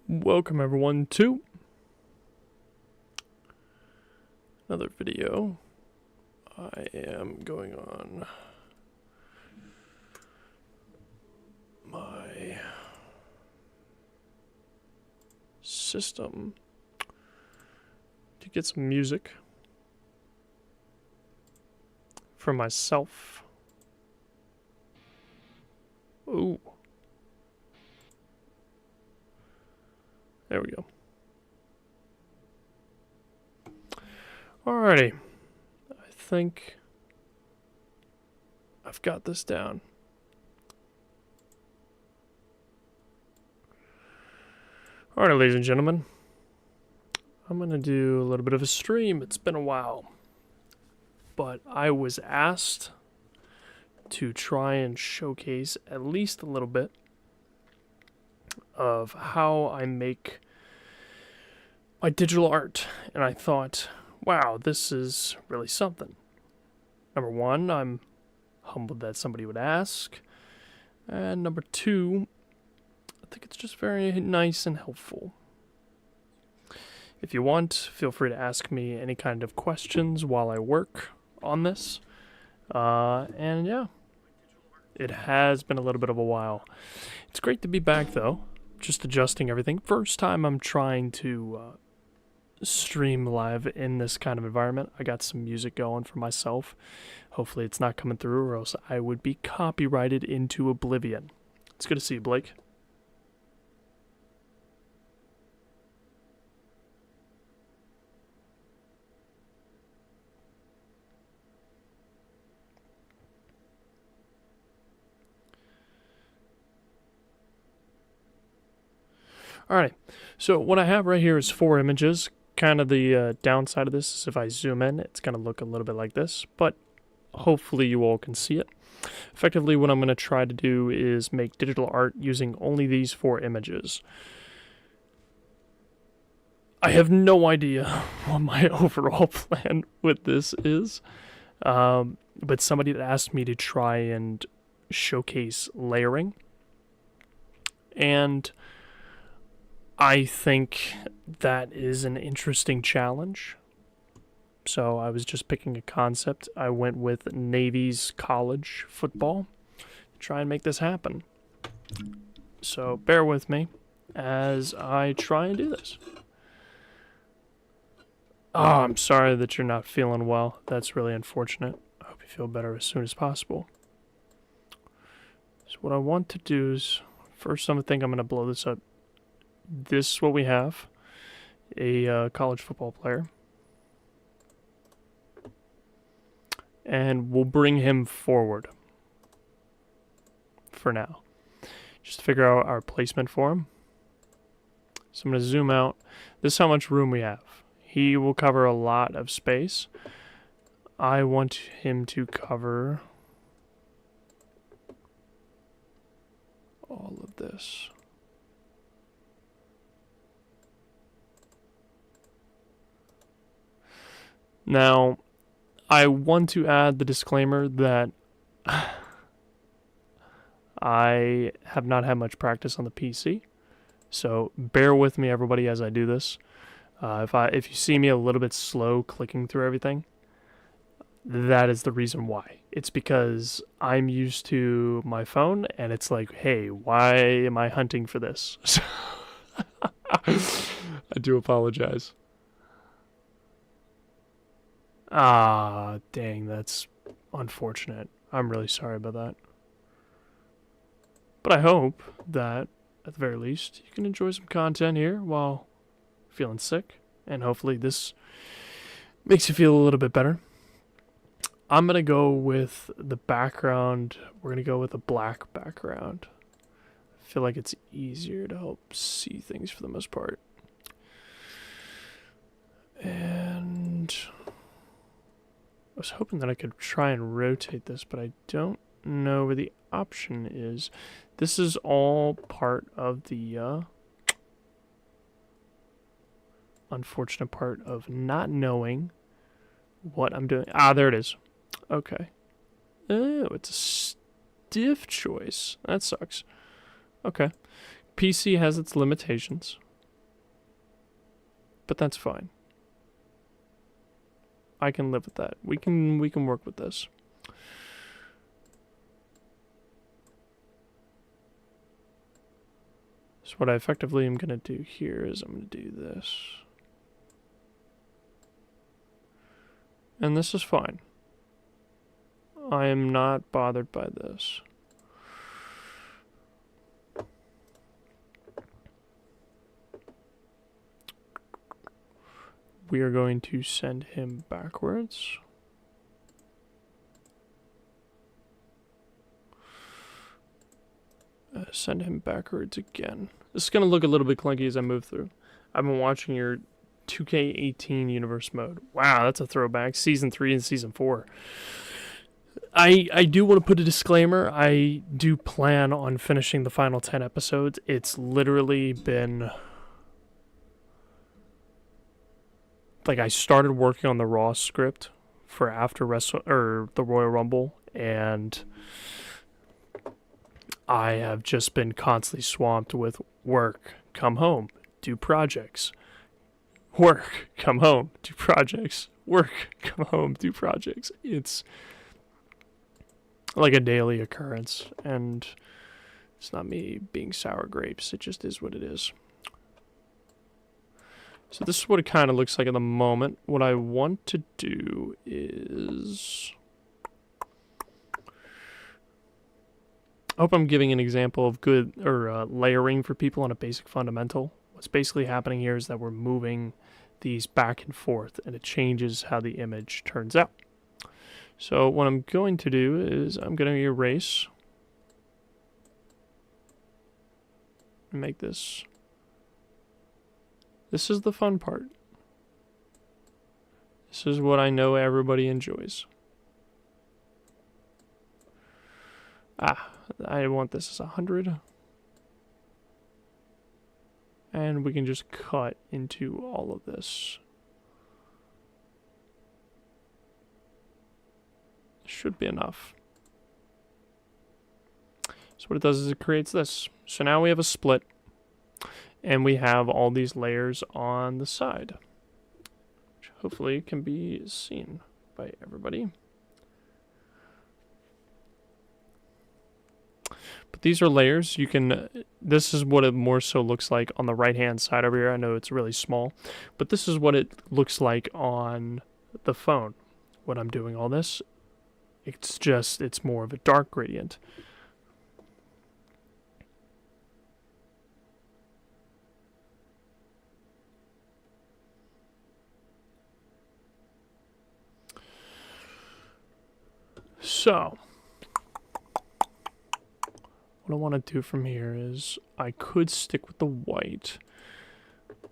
Welcome everyone to another video. I am going on my system to get some music for myself. Ooh. There we go. Alrighty. I think I've got this down. Alright, ladies and gentlemen. I'm going to do a little bit of a stream. It's been a while. But I was asked to try and showcase at least a little bit of how I make my digital art, and I thought, wow, this is really something. Number one, I'm humbled that somebody would ask, and number two, I think it's just very nice and helpful. If you want, feel free to ask me any kind of questions while I work on this, and yeah, it has been a little bit of a while. It's great to be back though. Just adjusting everything. First time I'm trying to stream live in this kind of environment. I got some music going for myself. Hopefully it's not coming through or else I would be copyrighted into oblivion. It's good to see you, Blake. Alright, so what I have right here is 4 images. Kind of the downside of this is if I zoom in, it's going to look a little bit like this, but hopefully you all can see it. Effectively, what I'm going to try to do is make digital art using only these 4 images. I have no idea what my overall plan with this is, but somebody had asked me to try and showcase layering, and I think that is an interesting challenge. So I was just picking a concept. I went with Navy's college football to try and make this happen. So bear with me as I try and do this. Oh, I'm sorry that you're not feeling well. That's really unfortunate. I hope you feel better as soon as possible. So what I want to do is, first I think I'm going to blow this up. This is what we have, a college football player, and we'll bring him forward for now, just to figure out our placement for him. So I'm going to zoom out. This is how much room we have. He will cover a lot of space. I want him to cover all of this. Now, I want to add the disclaimer that I have not had much practice on the PC, so bear with me, everybody, as I do this. If you see me a little bit slow clicking through everything, that is the reason why. It's because I'm used to my phone, and it's like, hey, why am I hunting for this? I do apologize. Ah, dang, that's unfortunate. I'm really sorry about that. But I hope that, at the very least, you can enjoy some content here while feeling sick. And hopefully this makes you feel a little bit better. I'm going to go with the background. We're going to go with a black background. I feel like it's easier to help see things for the most part. And I was hoping that I could try and rotate this, but I don't know where the option is. This is all part of the unfortunate part of not knowing what I'm doing. Ah, there it is. Okay. Oh, it's a stiff choice. That sucks. Okay. PC has its limitations. but that's fine. I can live with that. We can work with this. So what I effectively am going to do here is I'm going to do this. And this is fine. I am not bothered by this. We are going to send him backwards. Send him backwards again. This is going to look a little bit clunky as I move through. I've been watching your 2K18 universe mode. Wow, that's a throwback. Season 3 and Season 4. I do want to put a disclaimer. I do plan on finishing the final 10 episodes. It's literally been... like, I started working on the Raw script for after the Royal Rumble, and I have just been constantly swamped with work, come home, do projects, work, come home, do projects, work, come home, do projects. It's like a daily occurrence, and it's not me being sour grapes. It just is what it is. So this is what it kind of looks like at the moment. What I want to do is... I hope I'm giving an example of good layering for people on a basic fundamental. What's basically happening here is that we're moving these back and forth, and it changes how the image turns out. So what I'm going to do is I'm going to erase and make this. This is the fun part. This is what I know everybody enjoys. I want this as 100. And we can just cut into all of this. Should be enough. So what it does is it creates this. So now we have a split. And we have all these layers on the side, which hopefully can be seen by everybody. But these are layers. You can, this is what it more so looks like on the right-hand side over here. I know it's really small, but this is what it looks like on the phone. When I'm doing all this, it's more of a dark gradient. So, what I want to do from here is I could stick with the white,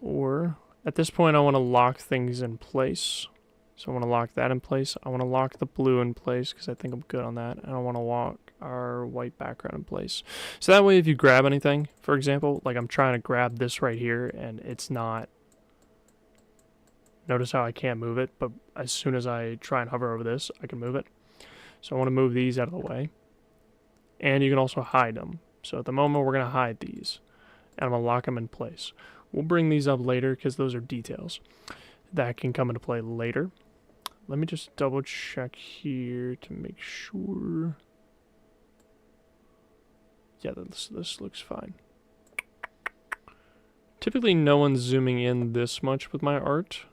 or at this point I want to lock things in place. So I want to lock that in place. I want to lock the blue in place because I think I'm good on that. And I want to lock our white background in place. So that way if you grab anything, for example, like I'm trying to grab this right here and it's not... Notice how I can't move it, but as soon as I try and hover over this, I can move it. So I want to move these out of the way. And you can also hide them. So at the moment, we're going to hide these. And I'm going to lock them in place. We'll bring these up later because those are details that can come into play later. Let me just double check here to make sure. Yeah, this looks fine. Typically, no one's zooming in this much with my art.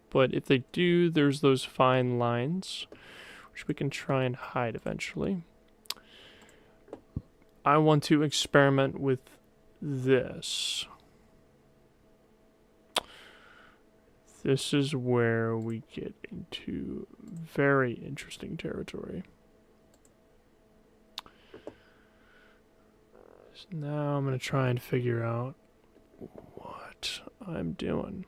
But if they do, there's those fine lines, which we can try and hide eventually. I want to experiment with this. This is where we get into very interesting territory. So now I'm going to try and figure out what I'm doing.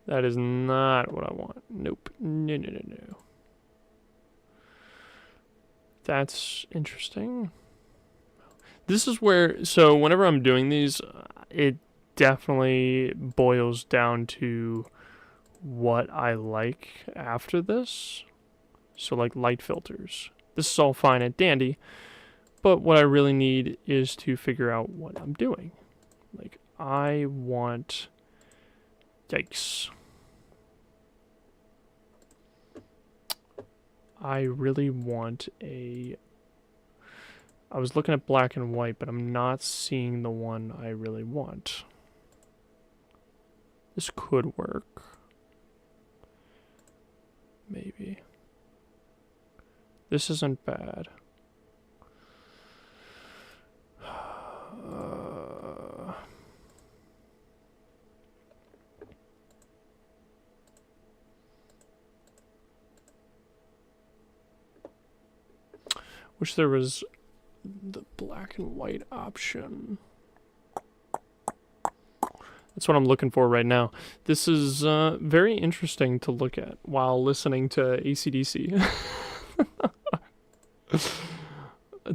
That is not what I want. Nope. No. That's interesting. This is where, so whenever I'm doing these, it definitely boils down to what I like after this. So like light filters. This is all fine and dandy, but what I really need is to figure out what I'm doing. Like I want, yikes. I really want a, I was looking at black and white, but I'm not seeing the one I really want. This could work. Maybe. This isn't bad. Wish there was the black and white option. That's what I'm looking for right now. This is very interesting to look at while listening to AC/DC.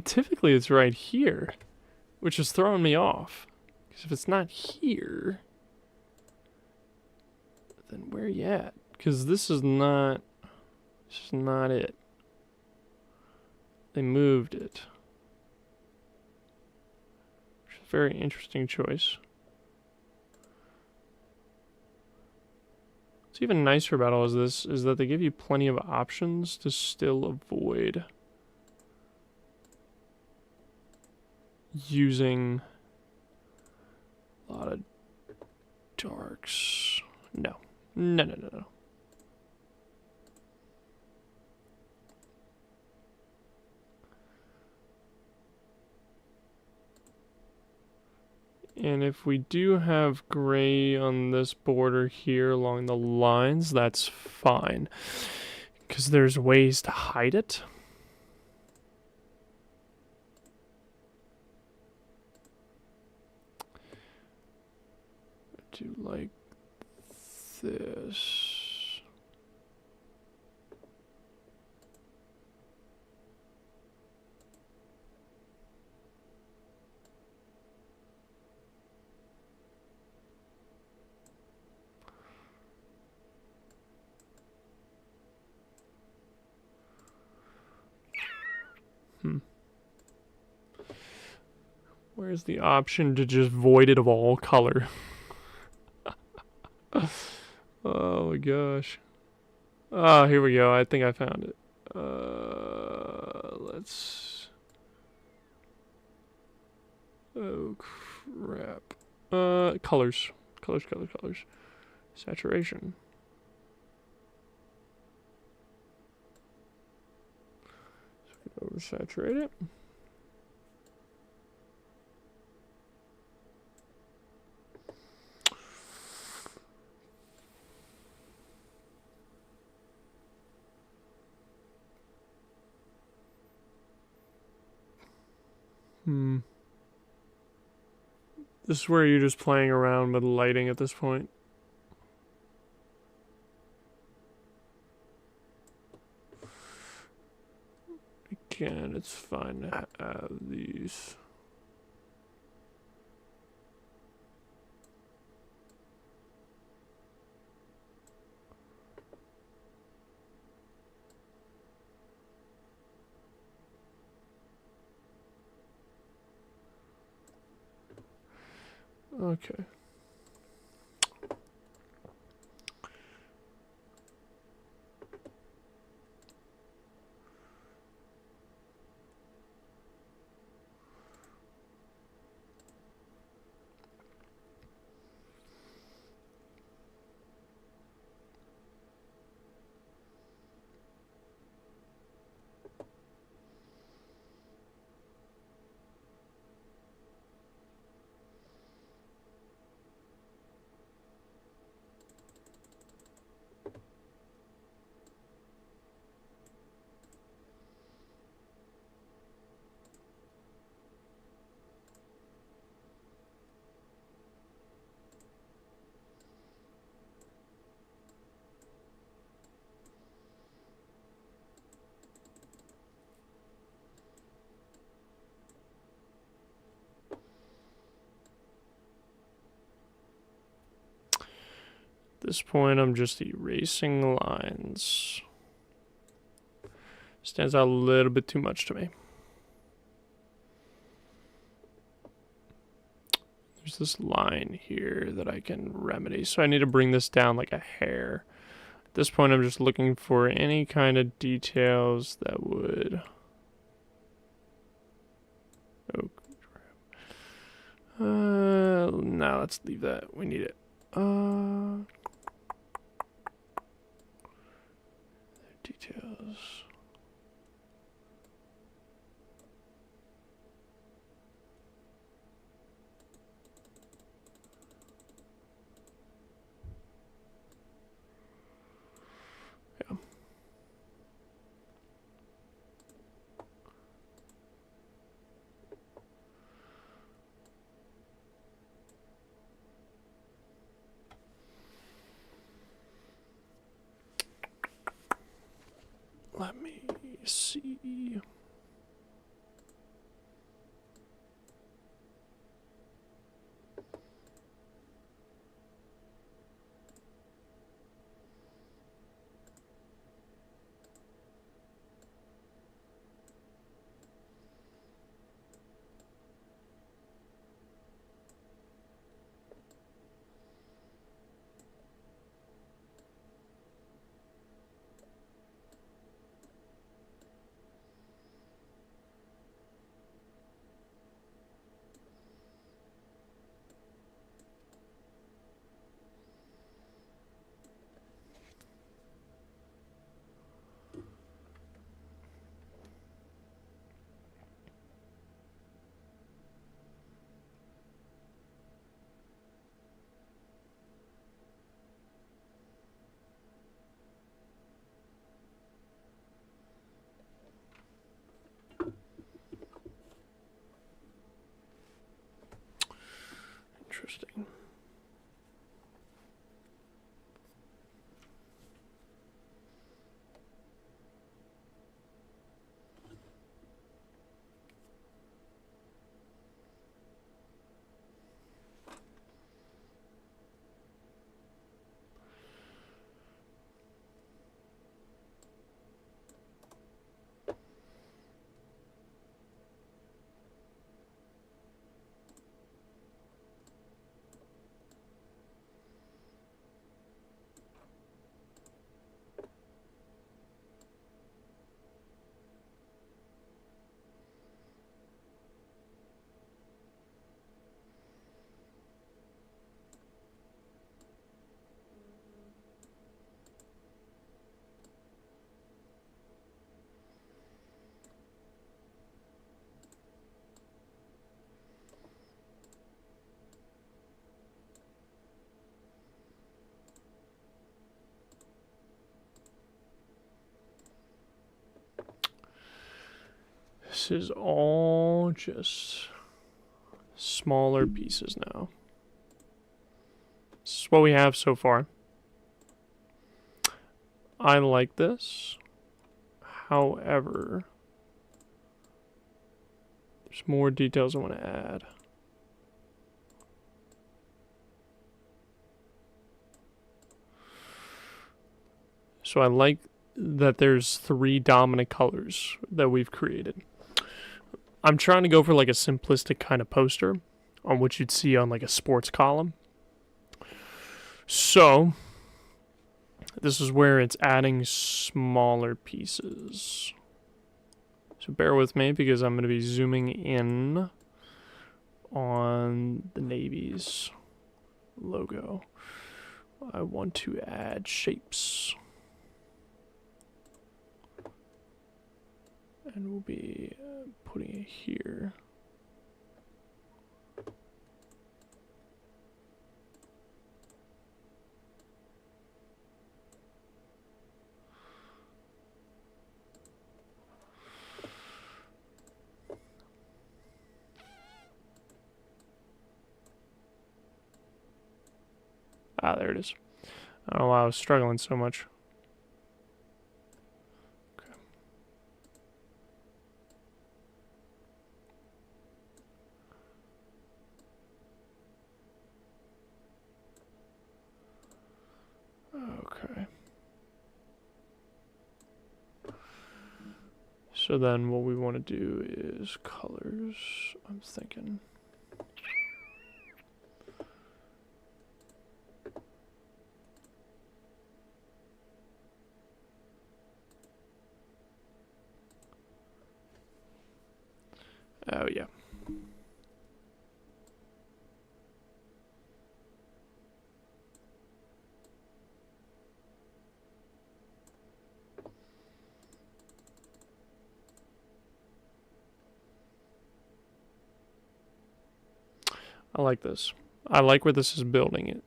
Typically it's right here, which is throwing me off. Because if it's not here, then where you at? Because this is not it. They moved it. Which is a very interesting choice. What's even nicer about all of this is that they give you plenty of options to still avoid using a lot of darks. No. No. And if we do have gray on this border here along the lines, that's fine. Because there's ways to hide it. Do like this. Where's the option to just void it of all color? Oh my gosh. Oh, here we go. I think I found it. Let's... Oh, crap. Colors. Colors. Saturation. So we can oversaturate it. This is where you're just playing around with lighting at this point. Again, it's fine to have these. Okay. this point, I'm just erasing lines. Stands out a little bit too much to me. There's this line here that I can remedy. So I need to bring this down like a hair. At this point, I'm just looking for any kind of details that would... Oh, no, let's leave that. We need it. Details. Yeah. Let me see. Interesting. This is all just smaller pieces now. This is what we have so far. I like this. However, there's more details I want to add. So I like that there's 3 dominant colors that we've created. I'm trying to go for like a simplistic kind of poster on what you'd see on like a sports column. So this is where it's adding smaller pieces. So bear with me because I'm going to be zooming in on the Navy's logo. I want to add shapes. And we'll be putting it here. Ah, there it is. I don't know why I was struggling so much. So then what we want to do is colors, I'm thinking. Oh yeah. I like this. I like where this is building it.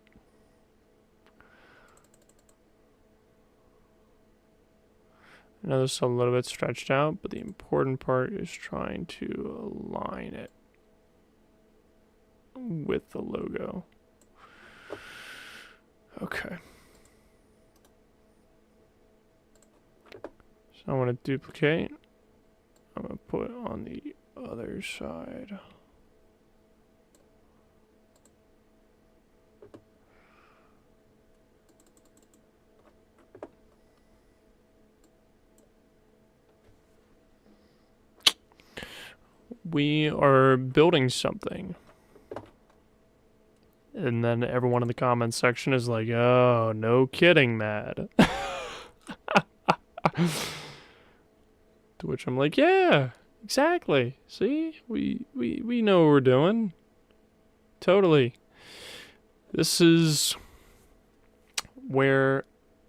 I know this is a little bit stretched out, but the important part is trying to align it with the logo. Okay. So I want to duplicate. I'm going to put on the other side. We are building something. And then everyone in the comments section is like, oh, no kidding, Mad. To which I'm like, yeah, exactly. See? We know what we're doing. Totally. This is where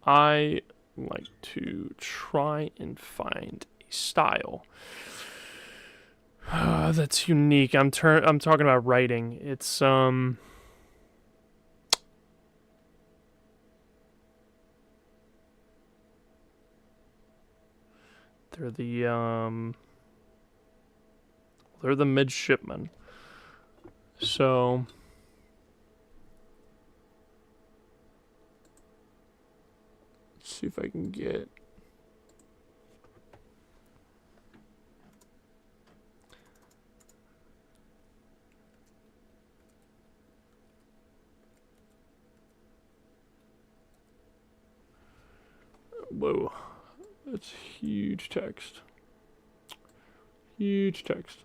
I like to try and find a style that's unique. I'm talking about writing. It's they're the midshipmen. So let's see if I can get whoa. That's huge text. Huge text.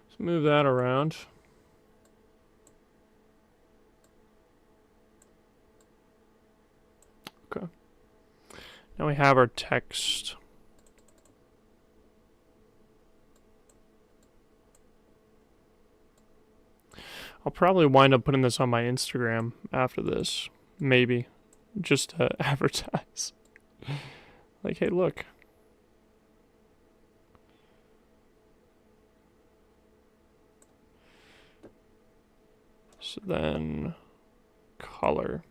Let's move that around. Okay. Now we have our text. I'll probably wind up putting this on my Instagram after this. Maybe. Just to advertise. Like, hey, look. So then, color.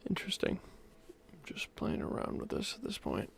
Interesting. I'm just playing around with this at this point.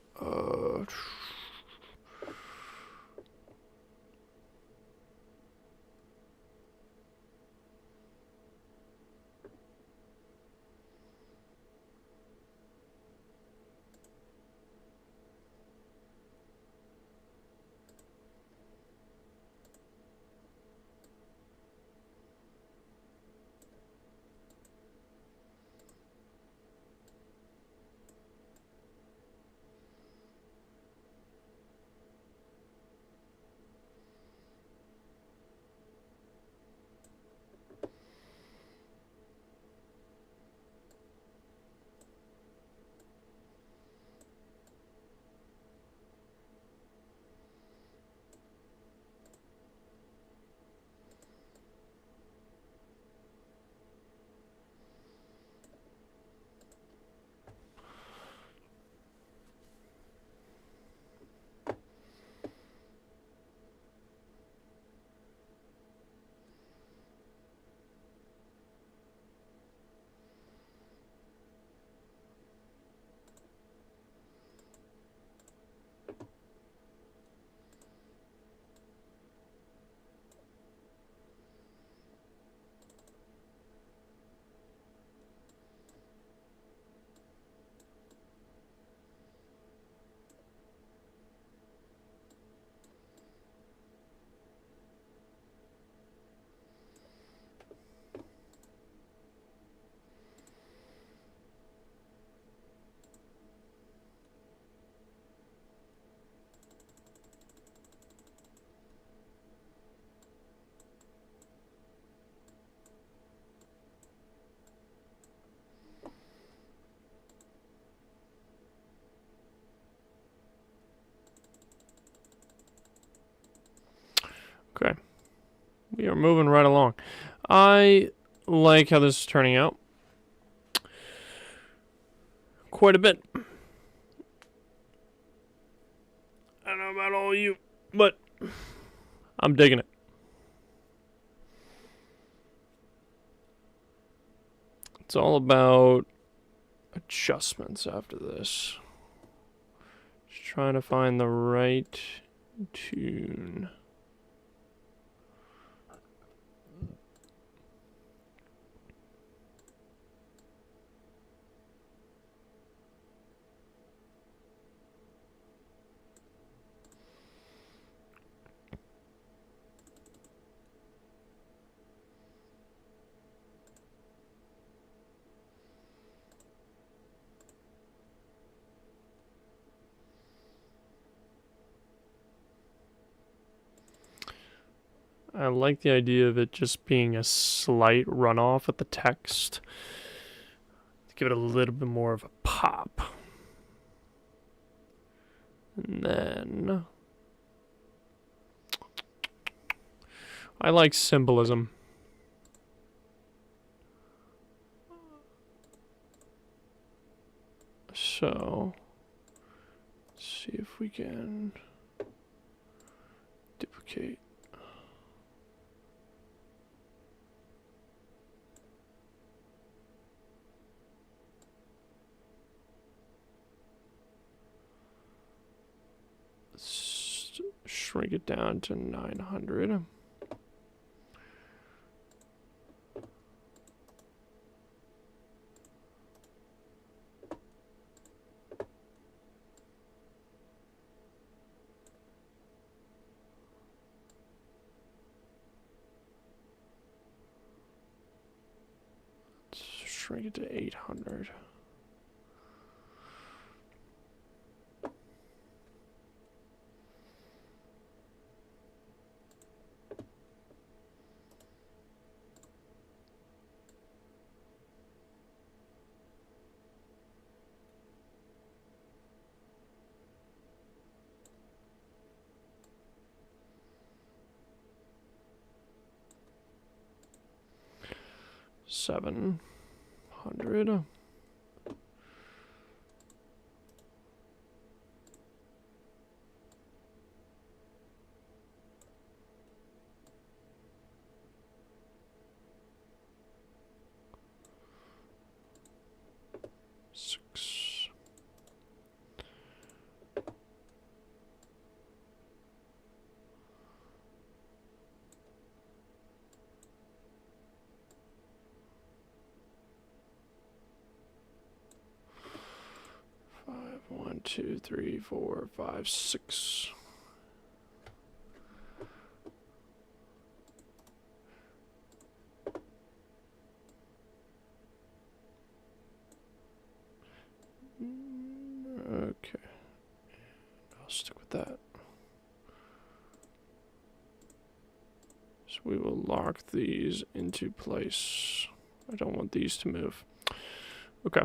Okay. We are moving right along. I like how this is turning out. Quite a bit. I don't know about all of you, but I'm digging it. It's all about adjustments after this. Just trying to find the right tune. I like the idea of it just being a slight runoff at the text to give it a little bit more of a pop. And then I like symbolism. So let's see if we can duplicate. Let's shrink it down to 900. Shrink it to 800. 700. Six. Five, 1, 2, 3, 4, 5, 6. Okay, I'll stick with that. So we will lock these into place. I don't want these to move. Okay.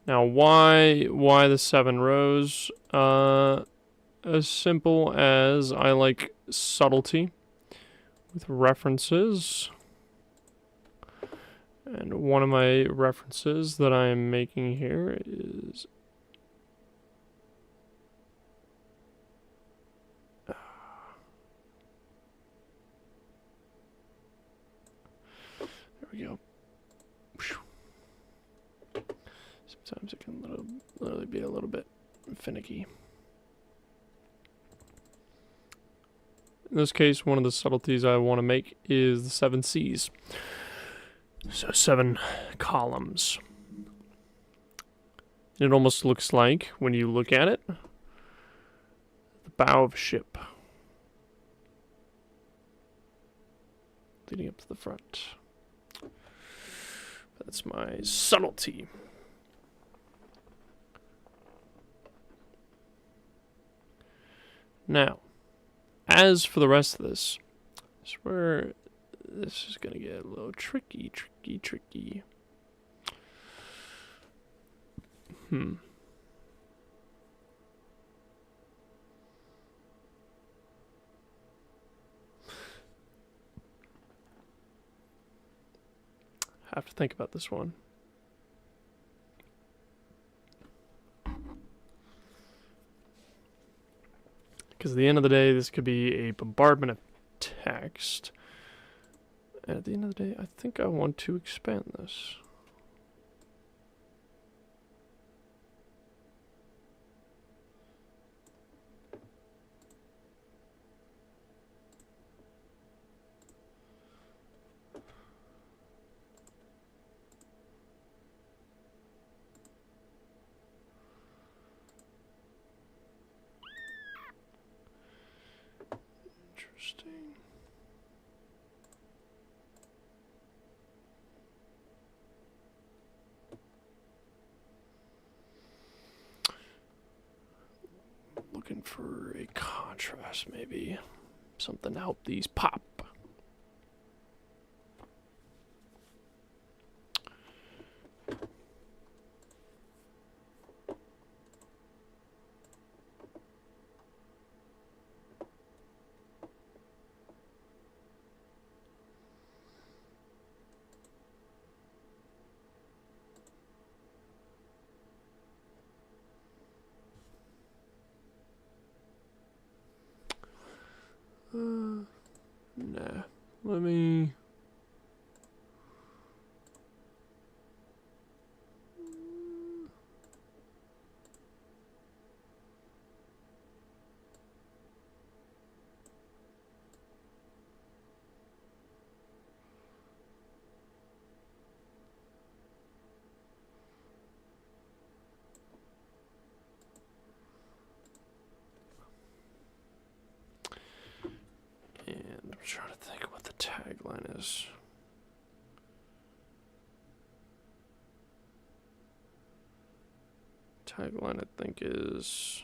Now, why the 7 rows? As simple as I like subtlety with references. And one of my references that I'm making here is there we go. Sometimes it can literally be a little bit finicky. In this case, one of the subtleties I want to make is the 7 C's. So 7 columns. It almost looks like, when you look at it, the bow of a ship leading up to the front. That's my subtlety. Now, as for the rest of this, I swear this is going to get a little tricky. Have to think about this one. Because at the end of the day, this could be a bombardment of text. And at the end of the day, I think I want to expand this. Interesting. Looking for a contrast, maybe. Something to help these pop. Nah. Let me... And I'm trying to think what the tagline is. Tagline, I think, is...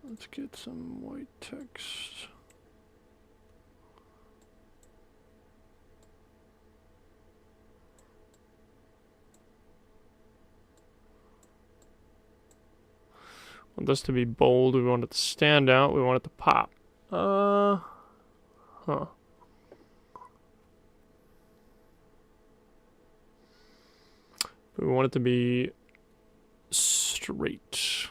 Let's get some white text. We want this to be bold. We want it to stand out. We want it to pop. We want it to be straight.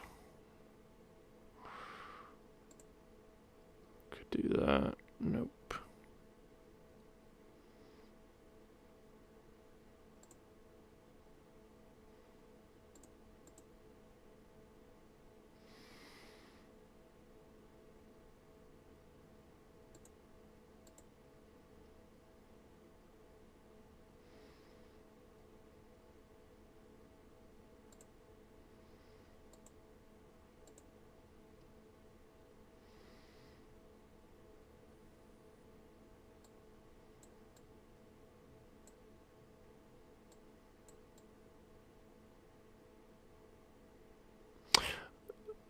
Could do that. Nope.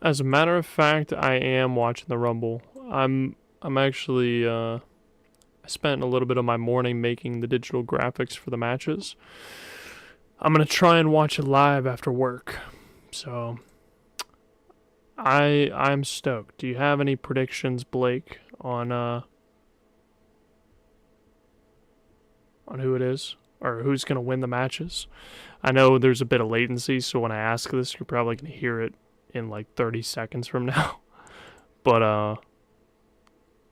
As a matter of fact, I am watching the Rumble. I'm actually I spent a little bit of my morning making the digital graphics for the matches. I'm gonna try and watch it live after work. So I'm stoked. Do you have any predictions, Blake, on who it is or who's gonna win the matches? I know there's a bit of latency, so when I ask this, you're probably gonna hear it in like 30 seconds from now. But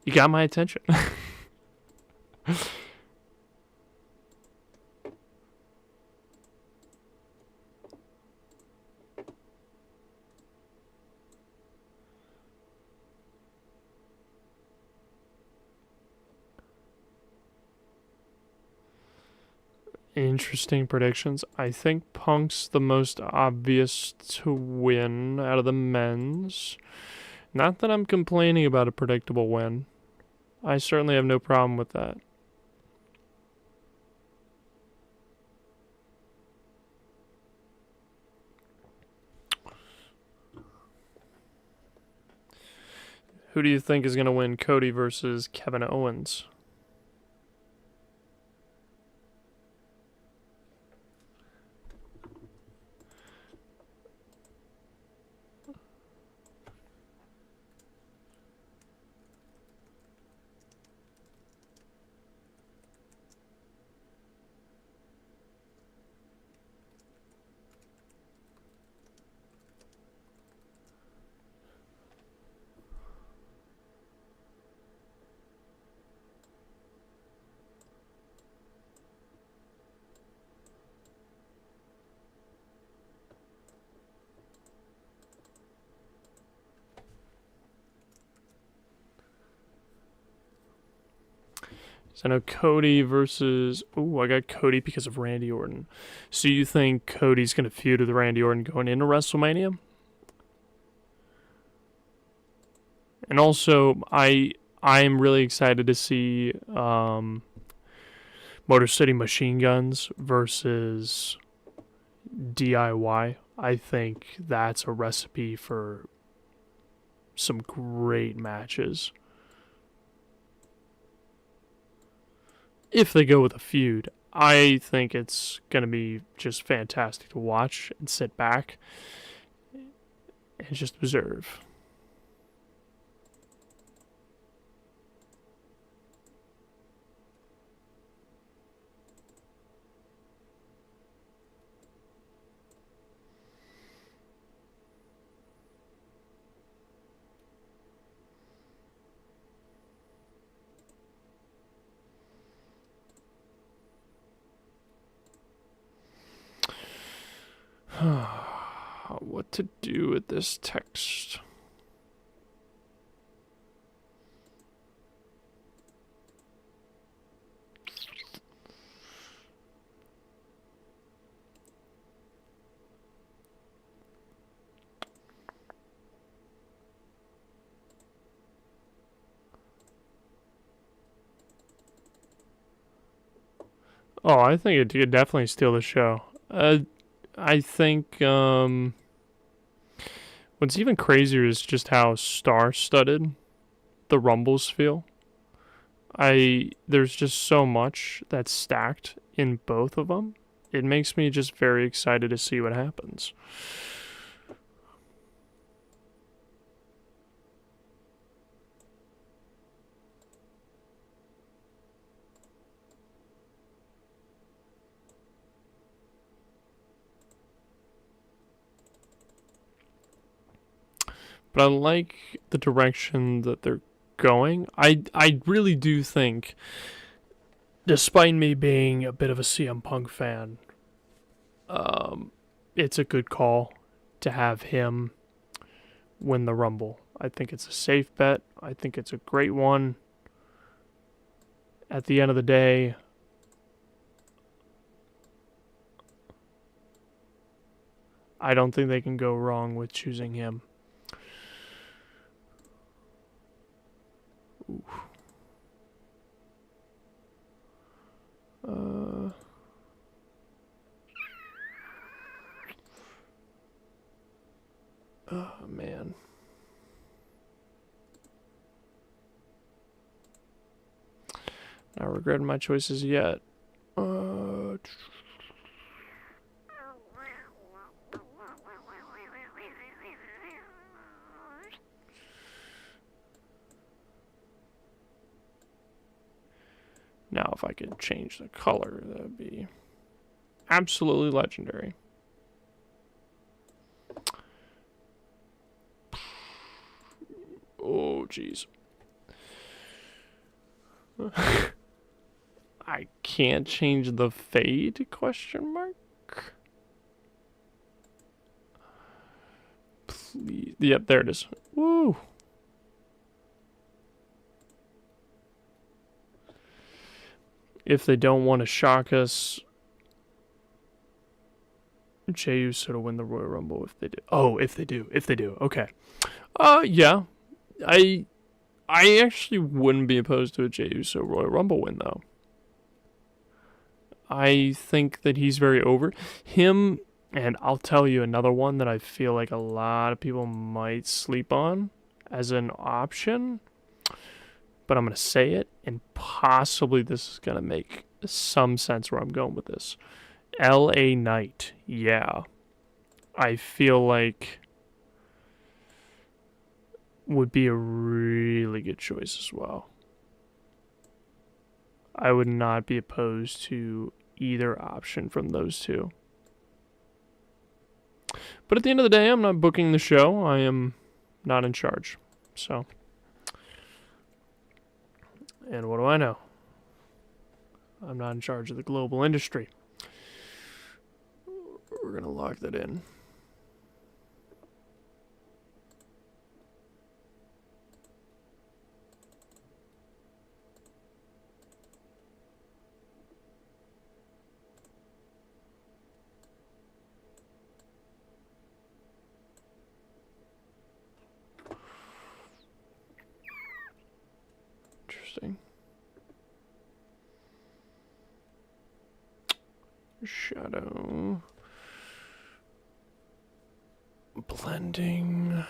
you got my attention. Interesting predictions. I think Punk's the most obvious to win out of the men's. Not that I'm complaining about a predictable win. I certainly have no problem with that. Who do you think is going to win, Cody versus Kevin Owens? So I know Cody versus... Ooh, I got Cody because of Randy Orton. So you think Cody's going to feud with Randy Orton going into WrestleMania? And also, I am really excited to see Motor City Machine Guns versus DIY. I think that's a recipe for some great matches. If they go with a feud, I think it's going to be just fantastic to watch and sit back and just observe. What to do with this text? Oh, I think it could definitely steal the show. I think what's even crazier is just how star-studded the Rumbles feel. There's just so much that's stacked in both of them. It makes me just very excited to see what happens. But I like the direction that they're going. I really do think, despite me being a bit of a CM Punk fan, it's a good call to have him win the Rumble. I think it's a safe bet. I think it's a great one. At the end of the day, I don't think they can go wrong with choosing him. Ooh. Oh, man. Not regretting my choices yet. Now, if I could change the color, that would be absolutely legendary. Oh, jeez. I can't change the fade, question mark? Please. Yep, there it is. Woo! If they don't want to shock us, Jey Uso to win the Royal Rumble if they do. Oh, if they do. Okay. Yeah. I actually wouldn't be opposed to a Jey Uso Royal Rumble win, though. I think that he's very over. Him, and I'll tell you another one that I feel like a lot of people might sleep on as an option, but I'm going to say it, and possibly this is going to make some sense where I'm going with this. LA Knight, yeah. I feel like would be a really good choice as well. I would not be opposed to either option from those two. But at the end of the day, I'm not booking the show. I am not in charge. So, and what do I know? I'm not in charge of the global industry. We're going to lock that in. Interesting. Shadow. Blending.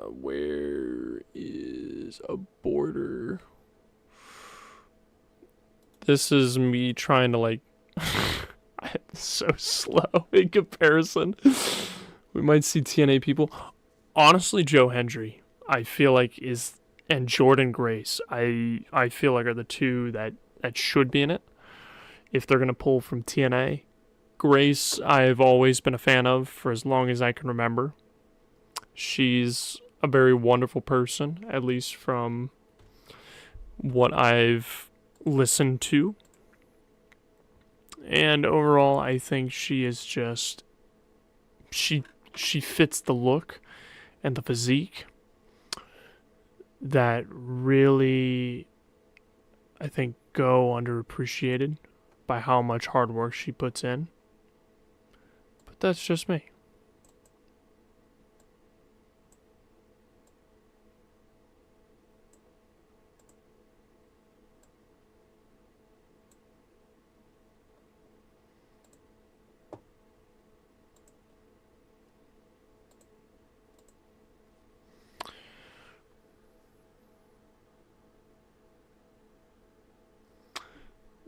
Where is a border? This is me trying to like. I'm so slow in comparison. We might see TNA people. Honestly, Joe Hendry, I feel like is, and Jordan Grace, I feel like are the two that should be in it. If they're gonna pull from TNA, Grace, I've always been a fan of for as long as I can remember. She's a very wonderful person, at least from what I've listened to. And overall, I think she is just she fits the look and the physique that really, I think, go underappreciated by how much hard work she puts in. But that's just me.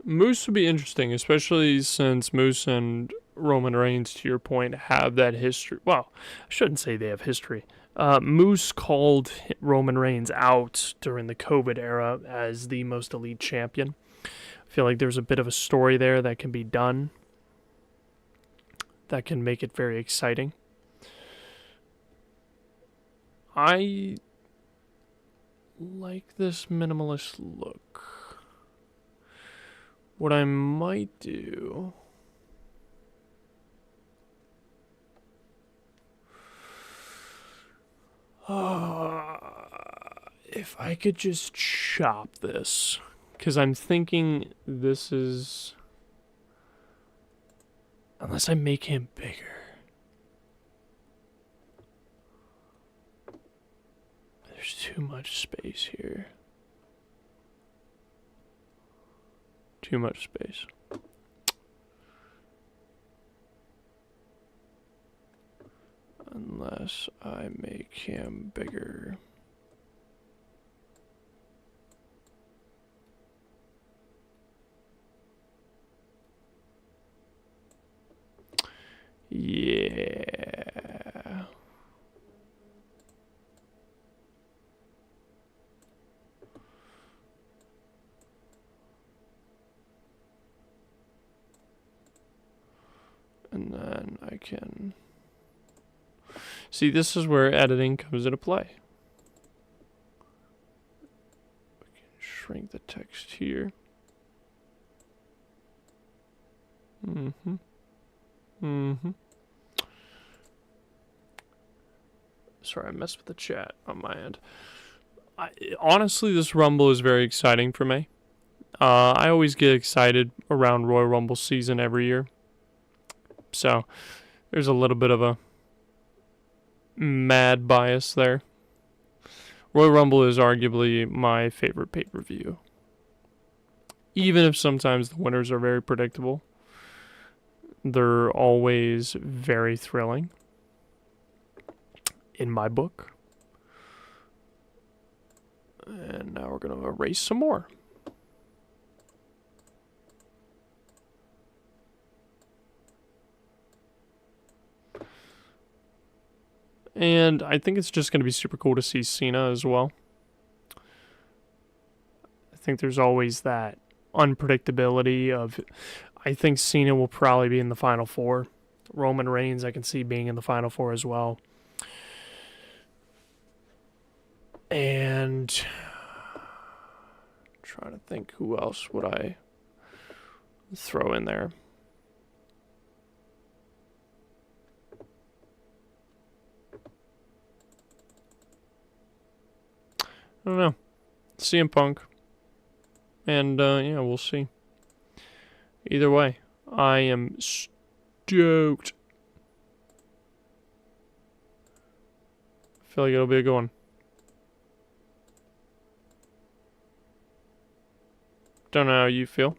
Moose would be interesting, especially since Moose and Roman Reigns, to your point, have that history. Well, I shouldn't say they have history. Moose called Roman Reigns out during the COVID era as the most elite champion. I feel like there's a bit of a story there that can be done that can make it very exciting. I like this minimalist look. What I might do... if I could just chop this. Because I'm thinking this is... Unless I make him bigger. There's too much space here. Too much space. Unless I make him bigger. Yeah. And then I can... See, this is where editing comes into play. We can shrink the text here. Sorry, I messed with the chat on my end. Honestly, this Rumble is very exciting for me. I always get excited around Royal Rumble season every year. So, there's a little bit of a mad bias there. Royal Rumble is arguably my favorite pay-per-view. Even if sometimes the winners are very predictable, they're always very thrilling. In my book. And now we're going to erase some more. And I think it's just going to be super cool to see Cena as well. I think there's always that unpredictability of... I think Cena will probably be in the Final Four. Roman Reigns I can see being in the Final Four as well. And... trying to think who else would I throw in there. I don't know. CM Punk. And, yeah, we'll see. Either way, I am stoked. I feel like it'll be a good one. Don't know how you feel.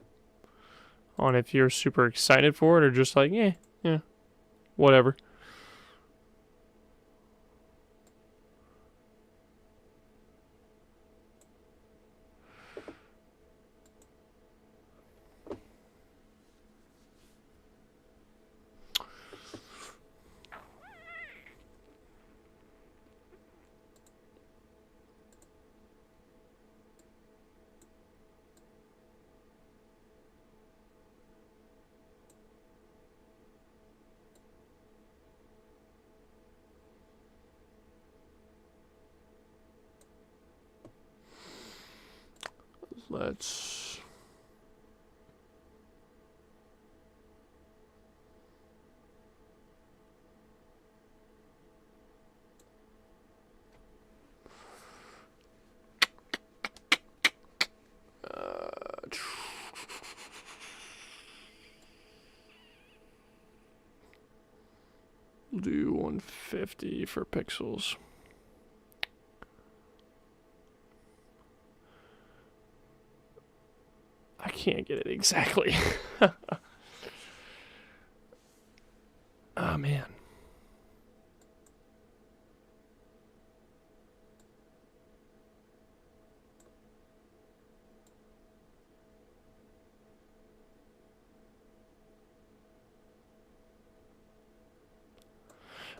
On if you're super excited for it or just like, yeah, whatever. Let's... We'll do 150 for pixels. I can't get it exactly. Oh, man.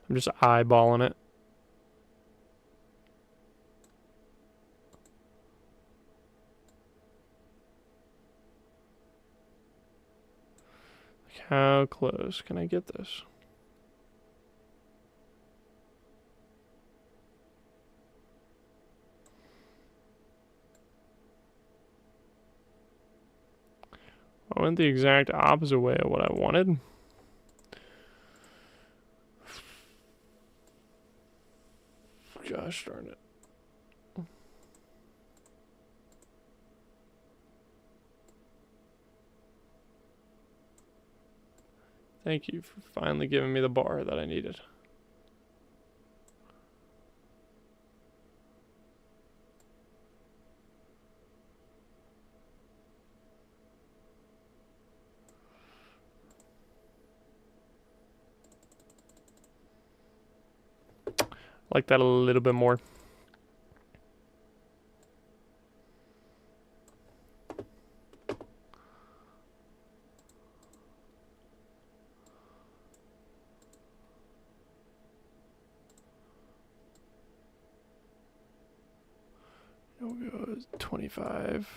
I'm just eyeballing it. How close can I get this? I went the exact opposite way of what I wanted. Gosh darn it. Thank you for finally giving me the bar that I needed. I like that a little bit more. We'll go 25.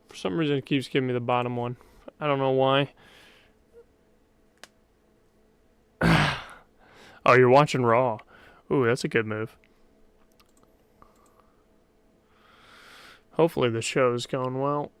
For some reason, it keeps giving me the bottom one. I don't know why. Oh, you're watching Raw. Ooh, that's a good move. Hopefully the show's going well.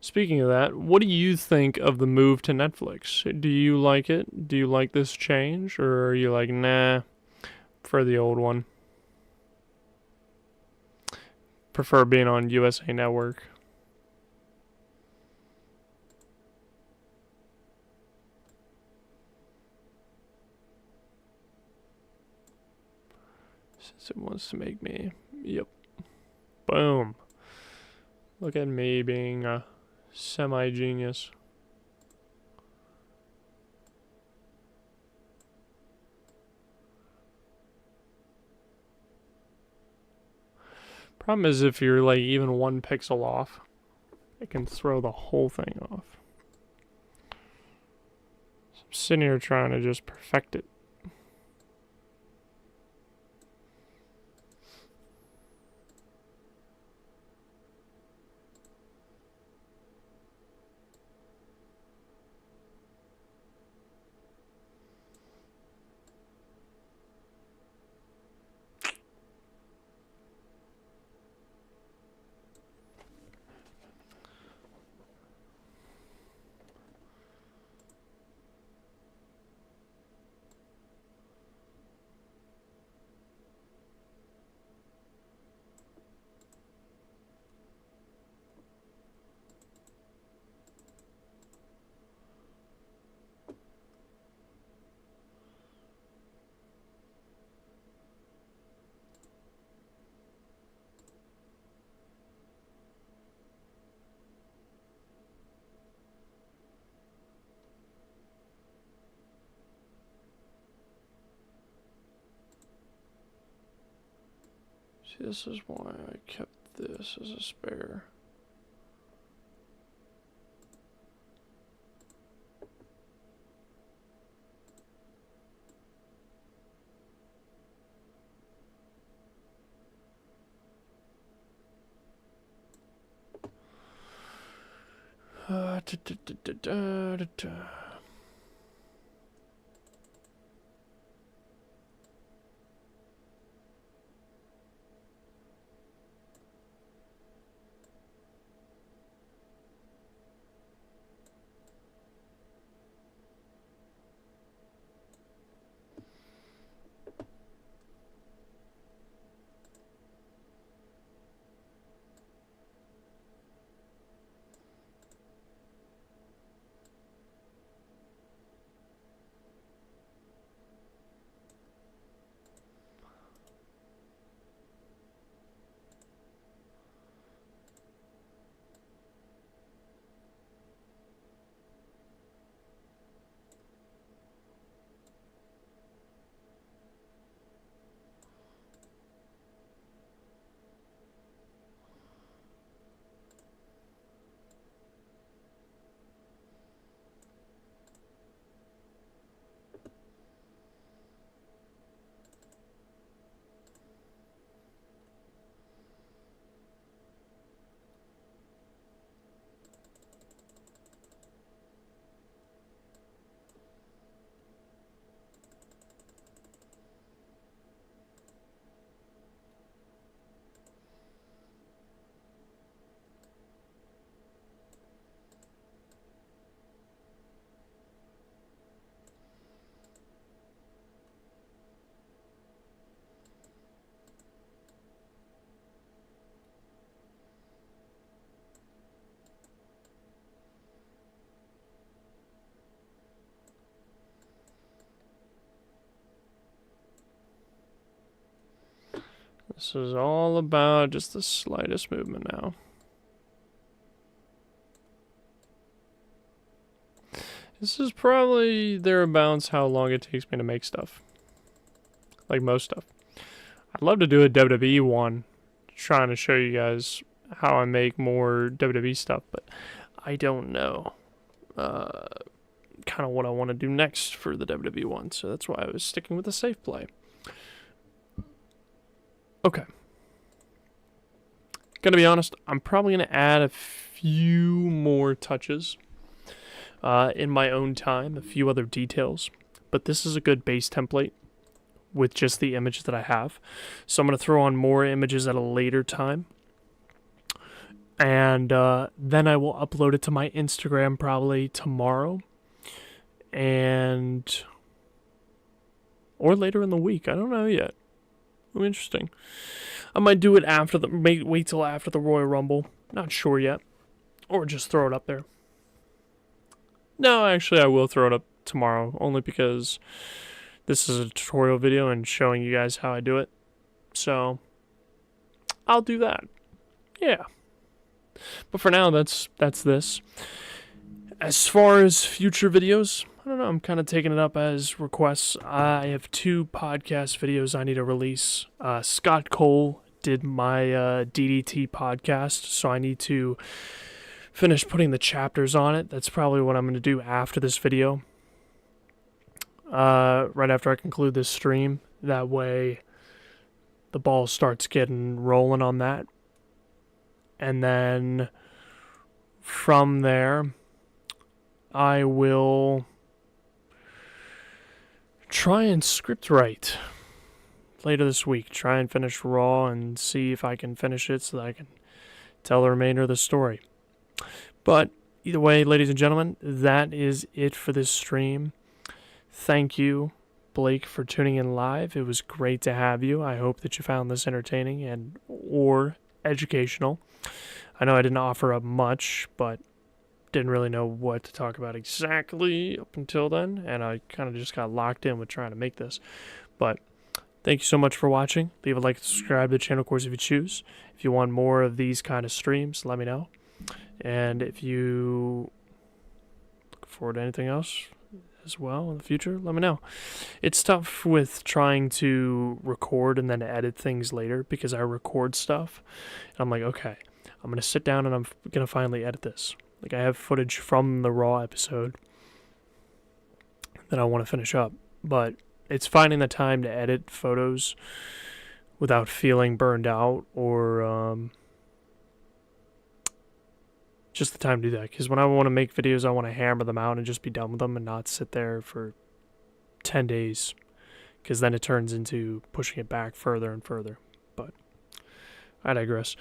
Speaking of that, what do you think of the move to Netflix? Do you like it? Do you like this change? Or are you like, nah, prefer the old one? Prefer being on USA Network? Since it wants to make me, yep. Boom. Look at me being a semi-genius. Problem is if you're like even 1 pixel off, it can throw the whole thing off. So I'm sitting here trying to just perfect it. See, this is why I kept this as a spare. This is all about just the slightest movement now. This is probably thereabouts how long it takes me to make stuff. Like most stuff. I'd love to do a WWE one, trying to show you guys how I make more WWE stuff, but I don't know kind of what I want to do next for the WWE one, so that's why I was sticking with the safe play. Okay. Gonna be honest, I'm probably gonna add a few more touches in my own time, a few other details, but this is a good base template with just the image that I have. So I'm going to throw on more images at a later time. And then I will upload it to my Instagram probably tomorrow. Or later in the week. I don't know yet. Oh, interesting. I might do it after wait till after the Royal Rumble. Not sure yet. Or just throw it up there. No, actually I will throw it up tomorrow. Only because this is a tutorial video and showing you guys how I do it. So, I'll do that. Yeah. But for now, that's this. As far as future videos, I don't know, I'm kind of taking it up as requests. I have 2 podcast videos I need to release. Scott Cole did my DDT podcast, so I need to finish putting the chapters on it. That's probably what I'm going to do after this video. Right after I conclude this stream. That way the ball starts getting rolling on that. And then from there, I will try and script write later this week. Try and finish Raw and see if I can finish it so that I can tell the remainder of the story. But either way, ladies and gentlemen, that is it for this stream. Thank you, Blake, for tuning in live. It was great to have you. I hope that you found this entertaining and or educational. I know I didn't offer up much, but didn't really know what to talk about exactly up until then, and I kind of just got locked in with trying to make this. But thank you so much for watching. Leave a like and subscribe to the channel, of course, if you choose. If you want more of these kind of streams, let me know. And if you look forward to anything else, as well in the future, let me know. It's tough with trying to record and then edit things later because I record stuff and I'm like, okay, I'm going to sit down and I'm going to finally edit this. Like, I have footage from the Raw episode that I want to finish up, but it's finding the time to edit photos without feeling burned out or just the time to do that. Because when I want to make videos, I want to hammer them out and just be done with them and not sit there for 10 days. Because then it turns into pushing it back further and further. But I digress.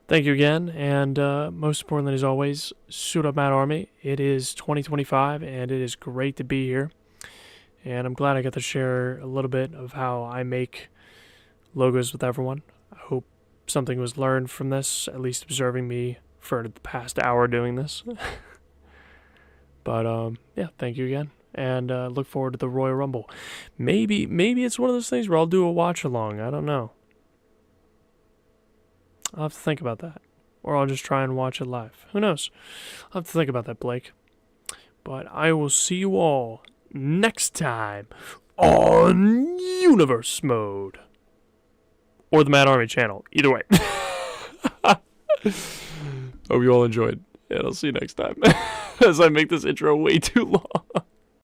Thank you again. And most importantly, as always, suit up, Mad Army. It is 2025 and it is great to be here. And I'm glad I got to share a little bit of how I make logos with everyone. I hope something was learned from this, at least observing me for the past hour doing this. But yeah, thank you again, and look forward to the Royal Rumble. Maybe it's one of those things where I'll do a watch along. I don't know. I'll have to think about that, or I'll just try and watch it live. Who knows? I'll have to think about that, Blake. But I will see you all next time on Universe Mode or the Mad Army channel. Either way. Hope you all enjoyed, and I'll see you next time as I make this intro way too long.